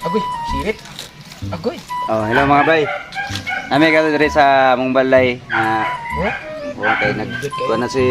Agoy, sirit. Agoy. Oh, hello mga bay. Nami ka diri sa mong balay na okay kuha na si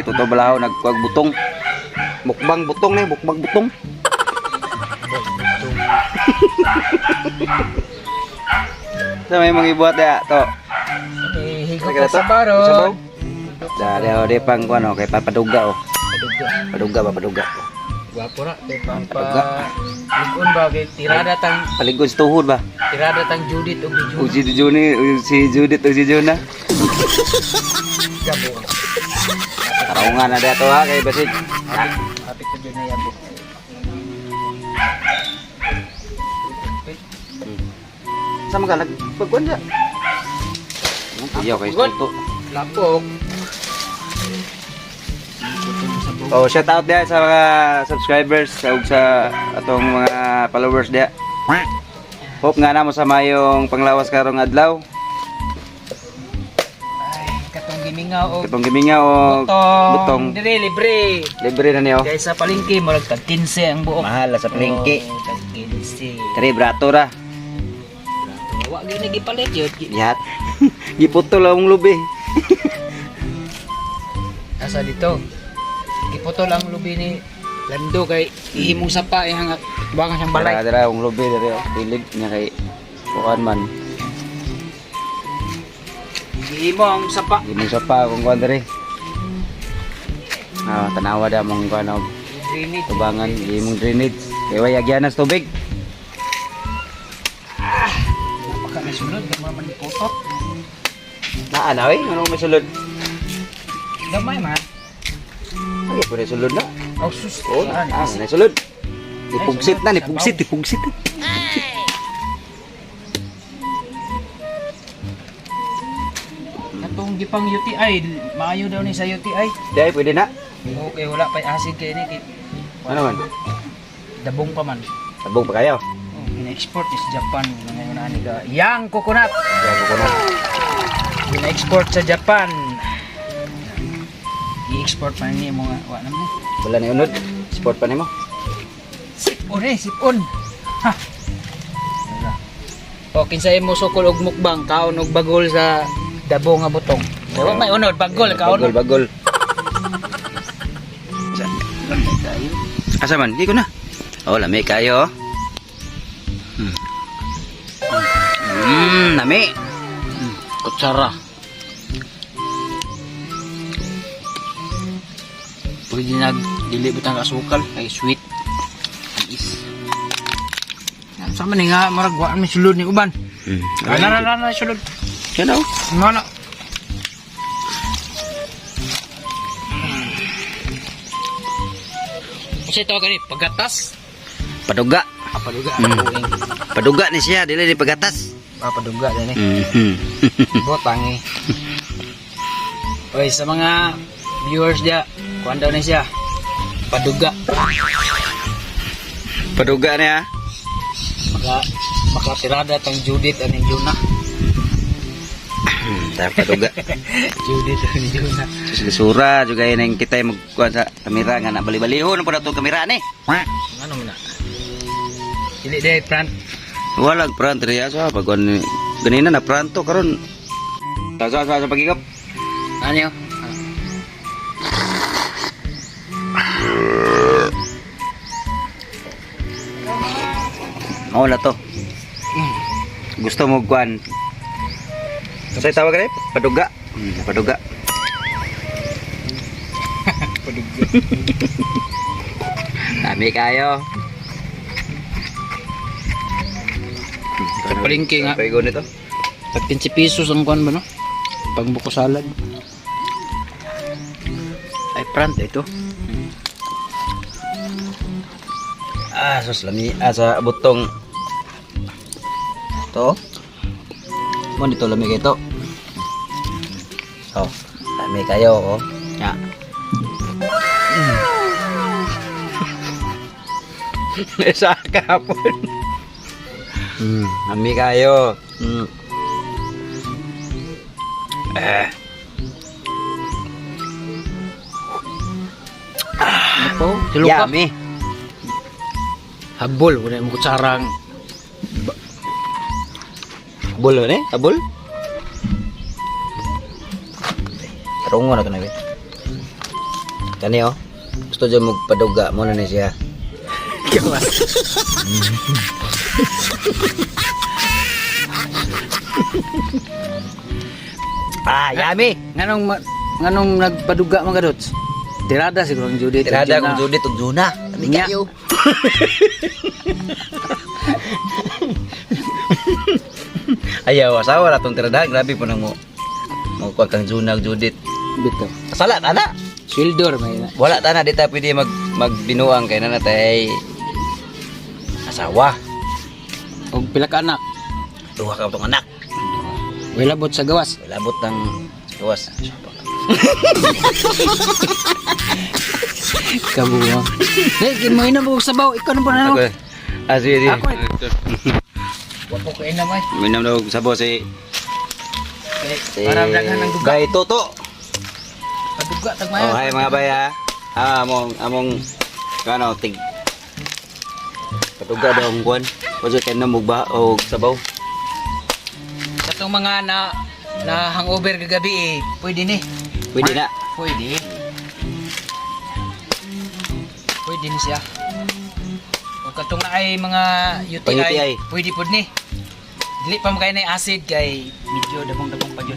Toto Balahaw nagkuag butong. Mukbang butong ni, mukbang butong. Sa may mga ibuhat ya to. Higop ka sa baro. Dari pang kuno kay papaduga oh. Paduga ba paduga. Guwapo ra kay ligon ba kay tirada tang Paligod sa tuhod ba? tirada tang Judith og O si Judith o si Juna. Gabo. Taraungan na dato ha kay basit. Hapit ko na yabo. Sa mga nagpagkuan dya. Ayaw kay Toto. Lapok. Oh, shout out dia sa mga subscribers ug sa atong mga followers dia. Hope nga namo sa mayong panglawas karong adlaw. Ay, katong gimingaw og Katong giminga o butong. Dire libre. Libre na niyo. Kay sa palengke murag tag 15 ang buok. Mahal sa palengke. Oh, tag 15. Kare brato ra. Wa gyud gipalit yun. Yat. Giputol ang lubi. Asa dito. Giputol ang lubi ni Lando kay ihimong sapa ihang bangas ang balay. Dara ang lubi diri pilig niya kay kuan man. Ihimo ang sapa. Gimong sa pa kung kuan diri. Ah, tanawa da mong kuan og Drainage. tubangan gimong drainage. Kay way agyanan sa tubig. Napaka may sulod kay man putot. Naa na oy, anong may sulod? Gamay man. Ay, pwede sulod na. Oh sus. Oh, na sulod. Nipugsit na, nipugsit. Katong gipang UTI, maayo daw ni sa UTI. Dai, pwede na. Okay, wala pa acid kay ni Ano man? dabong pa man. Sabog pa kayo. Oh, ina-export is Japan ngayon ani ka. Yang coconut. Kaya ko na. Ina-export sa Japan. I-export pa ni mo nga wa na mo. Wala na unod. Sport pa nimo. Sipon sipon. Ha. Wala. O kinsay mo sukol og mukbang kaon og bagol sa dabo nga butong. Wa may unod bagol kaon. Bagol. Asa man? Di ko na. Oh, lami kayo. Lami. Kutsara. Pwede nag dili butang asukal ay sweet. Is. Sama ni nga marag wa mi sulod ni uban. Na sulod. Yan o. Ngana. Kasi to kani pagatas. Paduga. Paduga. Paduga ni siya. Dili ni pagatas. Paduga din eh. Botang eh. Oy, sa mga viewers dia, kuan daw na siya. Paduga. Paduga niya. Makatirada tang Judith aning Juna. Paduga. Judith aning Juna. Lisura juga yang kita yang magkuhan sa kamera nga na bali-balihon po na itong kamera ni. Ano man na? Dili day front. Walag pranto riya sa pagkuhan ganina na pranto karon. Sa pagigap. Ano yun? Mao na to. Gusto mo kuhan. Sa tawag rin? Paduga. Paduga. Paduga. Dami kayo. Sa palengke nga. Paigo nito. Tag 15 pesos ang kuan ba no? Pag buko salad. Ay front ito. Sus lami sa butong. To. Mo dito lami kayo to. So, lami kayo oh. Ya. Sa kapon. Lami kayo. Ano po? Tiluka. Yummy. Habol, wala mo kutsarang Abol ni? Abol? Tarungo na ito na be. Kani oh. Gusto dyan magpaduga mo na siya. Gawas. Yami. Nganong nagpaduga mga dots? Tirada siguro ang Judith. Tirada kung Judith ug Juna. Abi Nya. kayo. Ayaw, asawa na itong tirada. Grabe po nang mo. Magkuha kang Juna ug Judith. Bito. Kasala, tana. Swildor may na. Wala tana, di ta pwede magbinuang kay na natay asawa. Og pila ka anak. Duha ka itong anak. Wilabot sa gawas. Labot ng gawas. Kabuang. Dahil kin mo inabog sabaw. Ikaw na ba na no? Sige. Ako Wapo ko inamay. Minam daw sabo si Para daghan ng duga. Bay Toto. Paduga tag Oh, mayo. hi mga bay ha. Among kano tig. Patuga daw ang kuan. Pwede kayo na mugba o sabaw. Katong mga na hangover kagabi pwede ni. Pwede na. Pwede. Pwede ni siya. O katong na ay mga UTI, Pang-UTI. pwede pod ni. Dili pa makay na acid kay medyo dabong-dabong pa yun.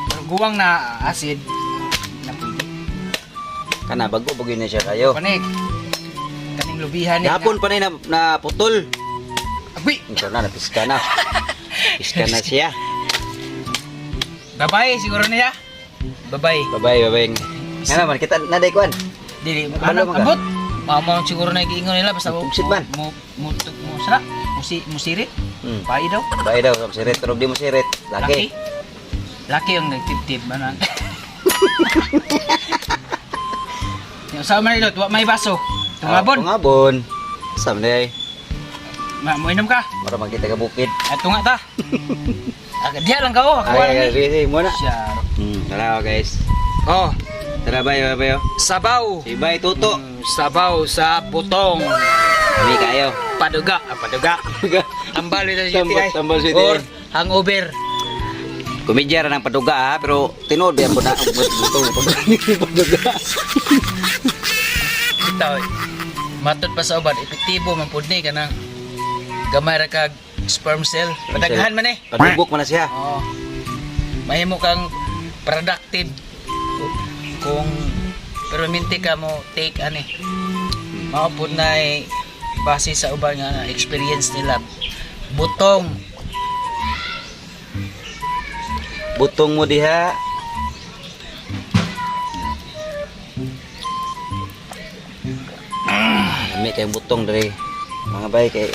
Pero guwang na acid na pwede. Kana bago bagay na siya kayo. Panig. Kaning lubihan ni. Gapon pa na putol. Abi, Ito na napiska na. Piska na siya. babay siguro niya. Babay. Bye-bye. Nga naman, kita naday kuan. Dili Kabalo ano man ka? abot. Mamo siguro na giingon nila basta Tugsit man. mo sara. Musirit. Pai daw. Bye daw, sa sirit. Pero di mo sirit. Laki. Laki yung nagtip-tip man. Yung sa man ilot, wa may baso. Tungabon. Tungabon. Sam day. Mo inom ka. Para magkita ka bukid. At tunga ta. Diya lang ka oh. Ako Ay, sige, muna. Siya. Tara guys. Oh, Tara bye. sabaw. Si Bay Tuto. Sabaw sa butong. Kami kayo. Paduga. Tambal ito sa UTI. Tambal sa UTI. Or hangover. Komedya ra ng paduga ha, pero tinood yan po na ang butong paduga. Ito, matud pa sa uban, epektibo man pud ni kanang gamay ra kag sperm cell. Padaghan man eh. Padugok man na siya. Oo. Mahimo kang productive kung permanente ka mo take ani. Mao pud na base sa uban nga experience nila. Butong. Butong mo diha. Kami kay butong dari mga bay kay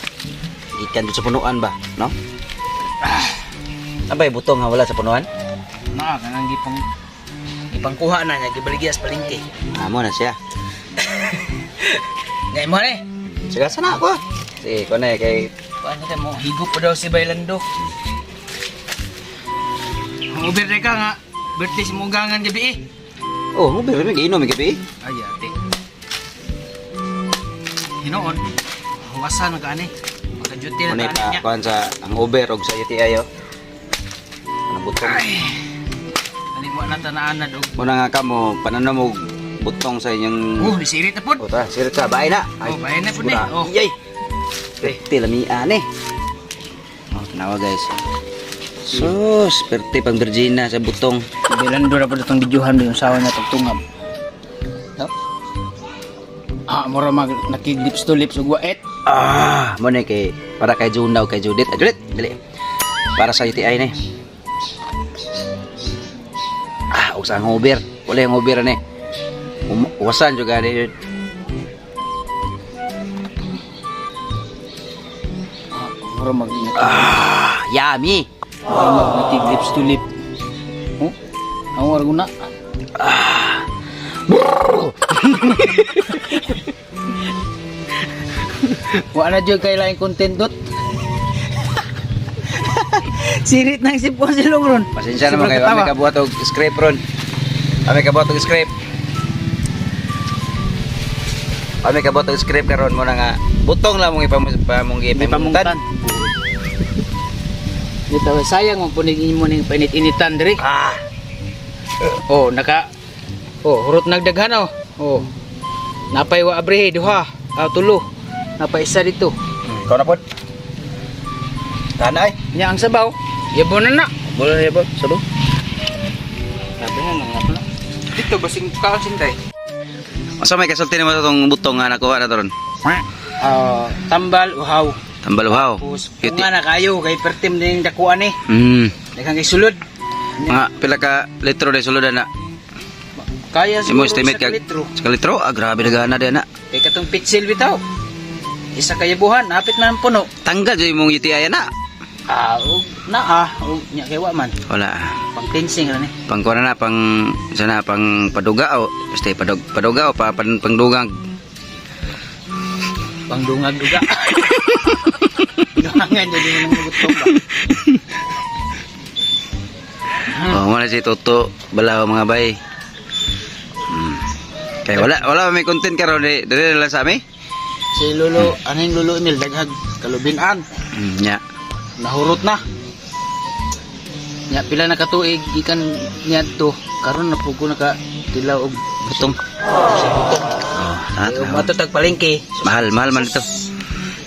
gikan sa punuan ba, no? Abay butong nga wala sa punuan? Na kanang gipangkuha na niya gibaligya sa palengke. Amo na siya. Ngay mo ni. Sige sana ako. Si ko na kay Paano ka mo higop pa daw si Bailando. Ang uber ka nga birthday si Mugangan gabi eh. oh, mo biro mi giinom mi gabi. Ay, ate. Hinoon. Huwasan ka ani. Maka-duty na Muna ka pa niya. kuan sa ang Uber og sa UTI yo. Ang butong. Ay. Kalimwa na tanaan na dog. Muna nga kamo pananom mo butong sa inyong Nisirit na pud. oh, tara, sirit sa bahay na. Oh, bahay na po ni. Sigura. Oh. Yay. Perte lamian eh. Oh, tanawa guys. Sus, perte pang Virginia sa butong. Bailando na po itong videohan yung sawa niya tugtungab. No? Mura mag nakig-lips to lips ug waet. Mo na kay para kay June daw kay Judith. Judith, dali. Para sa UTI ni. Og sa Uber. Wala yung Uber ni. Wasan juga ni. Mura mag Yummy. mura mag nakig-lips to lip. Oh? Ang wala guna. Wala na dyan kay laing content dot. Sirit na isip ko si Logron. Pasensya naman kayo. Kami kabuhat og script ron. Kami kabuhat og script. Kami kabuhat og script karon mo na nga butong lang mong ipamuntan. Bitaw sayang mo punig mo ning painit-initan diri. Oh, hurot nagdaghan oh. Oh. Napay wa abre duha. Tulo. Napay isa dito. Ikaw na po. Tanay. Nya ang sabaw. Yabo na na. Boleh ya, Bos? Sabaw. Sabi na nga pala. Dito basing kasinday. Asa may kasulti mo itong butong nga nakuha na to ron? Tambal uhaw. Tambal uhaw. Tapos nga na kayo kay pertim din dakuan eh. Daghang kay sulod. Mga pila ka litro de suludan na. Kaya Imo siguro estimate sa ka litro. sa litro? Grabe na din na. Kay katong pitsil bitaw. Isa kayabuhan, hapit man ang puno. Tanggal jud imong UTI na. Nya kay wa man. Wala. Pang tinsing ra ni. Pang kuha na pang sana pang paduga o basta paduga o pangdugang. Pang dungag-duga. Dungangan jadi nang gutong ba. Oh, mo na si Toto balaw mga bay. Kay wala may content karon dili lang sa ami. Si Lolo, aning Lolo Emil daghag kalubinan. Nya. Nahurot na. Nya pila na katuig gikan niadto karon na pugo naka tilaw og Butong. Yung matutag palengke. Mahal man ito.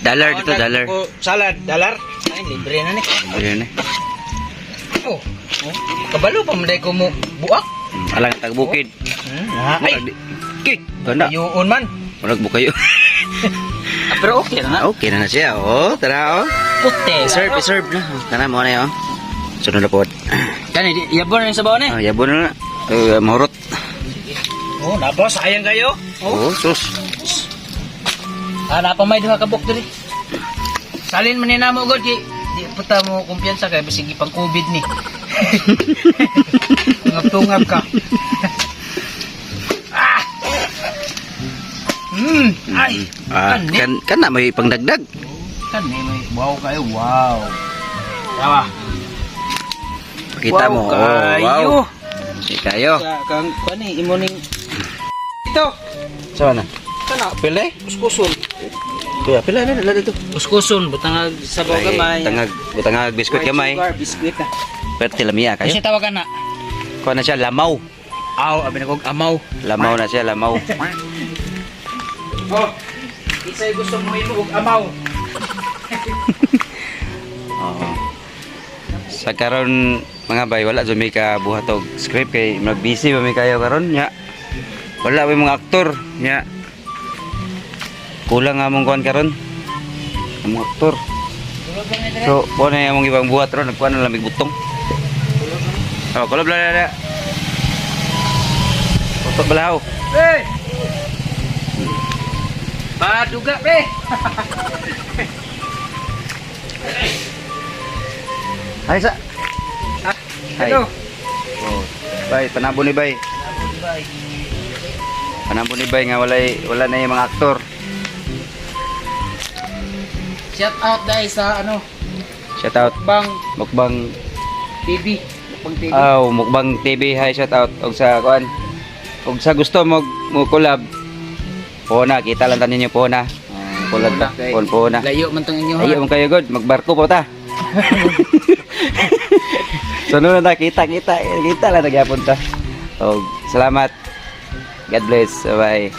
Dollar dito, dollar. Salad, dollar. Ay, libre na ni. Ayun eh. Oh, kabalo pa man ko mo buak. Alang tagbukid. Ay, Kik, ganda. ayun man. Walag bukayo. Pero okay na nga. Okay na siya. Oh, tara oh. Puti. Serve na. Kana mo na yun. Sunod na po. Kani, yabon na yung sabaw ni. Yabo na na. Mahurot. Oh, napa, sayang kayo. Oh, sus. Napa may duha ka buk diri. Salin man na mo god ki. Di puta mo kumpiyansa kay basig pang COVID ni. Tungab ka. Ay. Kan na may pangdagdag. Kan may wow kayo. Wow. Tawa. Pakita mo. Oh, wow. Si kayo. Kang kani imo ning ito. Saan na? Kana Pila eh? kuskuson. Kuya, pila na dito. Kuskuson butang sabaw gamay. Butangag biskuit gamay. Biskuit na. Perti lamia kayo. Kasi tawagan na. Kuha na siya lamaw. Aw, abi na kog amaw. Lamaw na siya, lamaw. Oh. Isa'y gusto mo imo og amaw. Oo. Sa karon mga bay wala jud may ka buhatog script kay mag-busy ba may kayo karon nya. Wala may mga aktor nya. Kulang nga mong kuan karon. Ang aktor. So, mo na yung ibang buhat ron nagkuan na lamig butong. Oh, kulob lang na. Tutok balaw. Hey! Paduga, pre! Ay sa. Ay. Hello. Oh, bay panabo ni bay. Panabo ni bay nga wala na yung mga aktor. Shout out guys sa ano, Shout out Mukbang TV. Mukbang TV. Mukbang TV. Hi, shout out og sa kuan. Og sa gusto mo collab. Po na kita lang tanin niyo po na. Collab ta. Po na. Layo man tong inyo. Ayo man kayo god, magbarko po ta. Sunod na kita lang nagyapon ta. Og salamat. God bless. Bye.